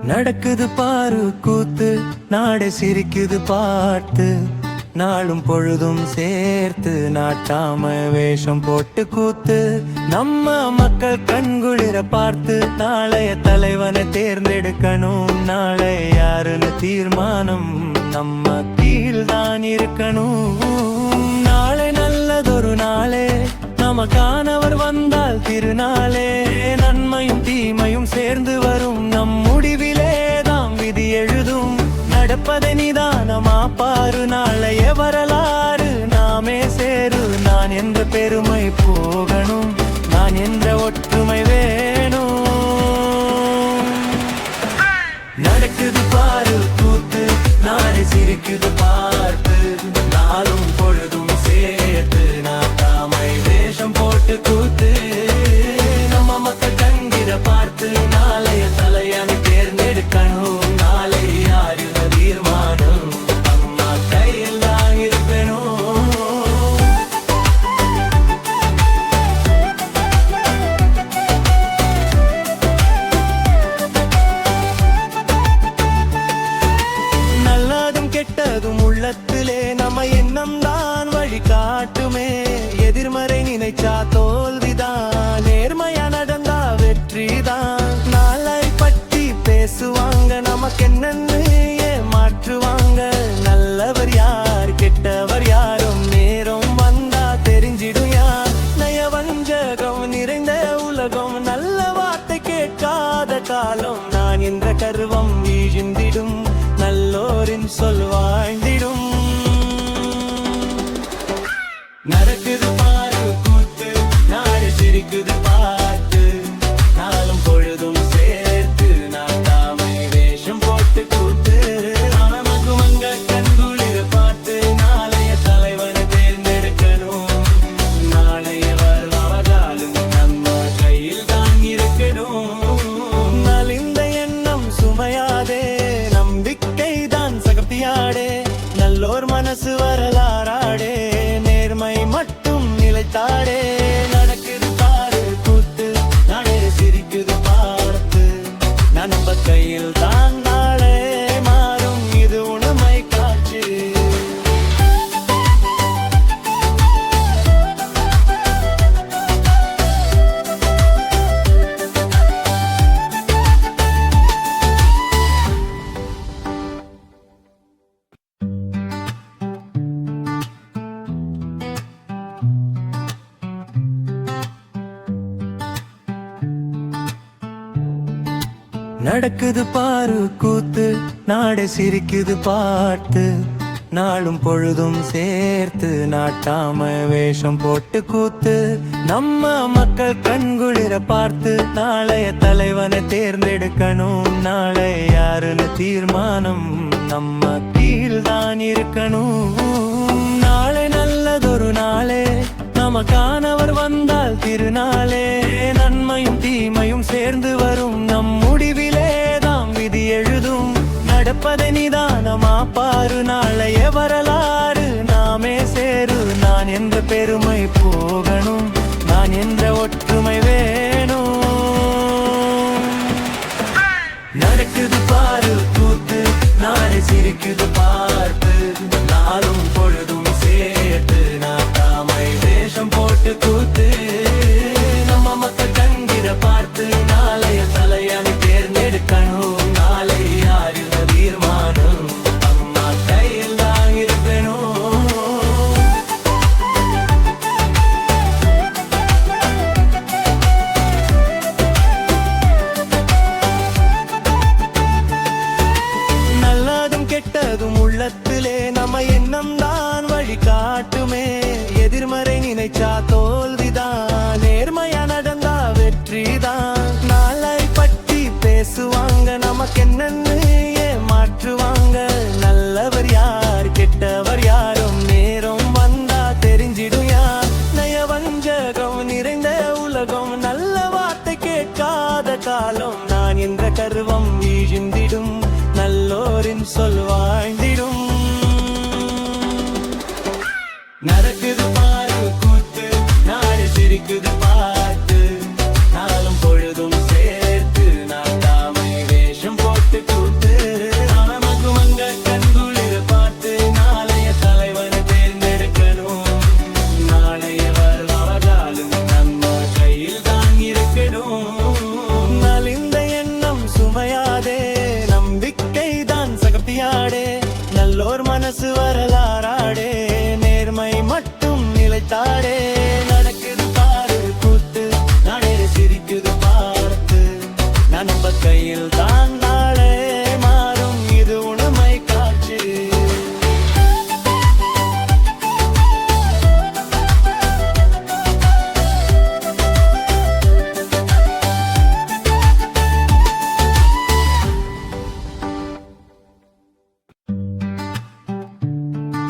நடக்குது பாரு கூத்து, நாடே சிரிக்குது பார்த்து, நாளும் பொழுதும் சேர்த்து நாட்டாம வேஷம் போட்டு கூத்து. நம்ம மக்கள் கண்குளிர பார்த்து நாளைய தலைவனை தேர்ந்தெடுக்கணும். நாளை யாருன்னு தீர்மானம் நம்ம கீழ்தான் இருக்கணும். நாளை நல்லதொரு நாளே, நமக்கானவர் வந்தால் திருநாளே. நன்மையும் தீமையும் சேர்ந்து வரும், நம் முடிவிலே தாம் விதி எழுதும். நடப்பதை நிதானமா பாரு, நாளைய வரலாறு நாமே சேரு. நான் என்ற பெருமை போகணும், நான் என்ற ஒற்றுமை வேணும். நடக்குது பாரு கூத்து, நாளை சிரிக்குது பார்த்து, நாளும் பொழுதும் சேர்த்து நாட்டாமை வேஷம் போட்டு கூத்து. நம்ம மக்கள் கண்கிற பார்த்து நாளைய தலையணி தேர்ந்தெடுக்கணும். நாளை யாரு தீர்மானம் அம்மா கையில் தான் இருப்பேனும். நல்லதும் கெட்டதும் உள்ளத்திலே நம்ம எண்ணம் தான் வழி காட்டுமே. எதிர்மறை நினைச்சா தோல்விதான், நேர்மையா நடந்தா வெற்றிதான். நாளை பற்றி பேசுவாங்க, நமக்கு என்னன்னு ஏமாற்றுவாங்க. நல்லவர் யார் கெட்டவர் யாரும் நேரம் வந்தா தெரிஞ்சிடும் யார். நயவஞ்சகம் நிறைந்த உலகம், நல்ல வார்த்தை கேட்காத காலம். நான் என்ற கர்வம் வீழ்ந்திடும், நல்லோரின் சொல் வாழ்ந்திடும். நடக்குது பாரு கூத்து, நாடு சிரிக்குது பார்த்து, நாளும் பொழுதும் சேர்த்து நாட்டாமை வேஷம் போட்டு கூத்து. நமக்கு மங்க கண்குளிர பார்த்து நாளைய தலைவனை தேர்ந்தெடுக்கணும். நாளைய வரலாறும் நம்ம கையில் தான் இருக்கணும். நலிந்த எண்ணம் சுமையாதே, நம்பிக்கை தான் சகத்தியாடே. நல்லோர் மனசு வரலாறாடே, நேர்மை மட்டும் நிலைத்தாடே. நடக்குது பாரு கூத்து, நாடே சிரிக்குது பார்த்து, நம்ம கையில் தான் நாளே மாறும், இது உண்மை காட்சி. நடக்குது பாரு கூத்து, நாடே சிரிக்குது பார்த்து, நாளும் பொழுதும் சேர்த்து நாட்டாம வேஷம் போட்டு கூத்து. நம்ம மக்கள் கண்குளிர பார்த்து நாளைய தலைவனை தேர்ந்தெடுக்கணும். நாளை யாருன்னு தீர்மானம் நம்ம கீழ்தான் இருக்கணும். நாளை நல்லதொரு நாளே, நமக்கானவர் வந்தால் திருநாளே. நன்மையும் தீமையும் சேர்ந்து வரும், நம் முடிவிலே தாம் விதி எழுதும். நடப்பதை நிதானமா பாரு, நாளைய வரலாறு நாமே சேரு. நான் என்ற பெருமை போகணும், நான் என்ற ஒற்றுமை வேணும். நடக்குது பாரு கூத்து, நாளை சிரிக்குது பார்த்து, நாளும் பொழுதும் சேர்த்து நாட்டாமை வேஷம் போட்டு கூத்து. நம்ம மக்கள் கண்கிற பார்த்து நாளைய தலையணி தேர்ந்தெடுக்கணும். நாளை யாரு தீர்மானம் அம்மா கையில் தான் இருப்பேனும். நல்லதும் கெட்டதும் உள்ளத்திலே நம்ம எண்ணம் தான் வழி காட்டுமே. எதிர்மறை நினைச்சா தோல்விதான், நேர்மையா நடந்தா வெற்றிதான். நாளை பற்றி பேசுவாங்க, நமக்கு என்னன்னு ஏமாற்றுவாங்க. நல்லவர் யார் கெட்டவர் யாரும் நேரம் வந்தா தெரிஞ்சிடும் யார். நயவஞ்சகம் நிறைந்த உலகம், நல்ல வார்த்தை கேட்காத காலம். நான் என்ற கர்வம் வீழ்ந்திடும், நல்லோரின் சொல் வாழ்ந்திடும். நடக்குது பாரு கூத்து, நாடு சிரிக்குது பார்த்து, நாளும் பொழுதும் சேர்த்து நாட்டாமை வேஷம் போட்டு வரலாறாடே நேர்மை மட்டும் நிலைத்தாடே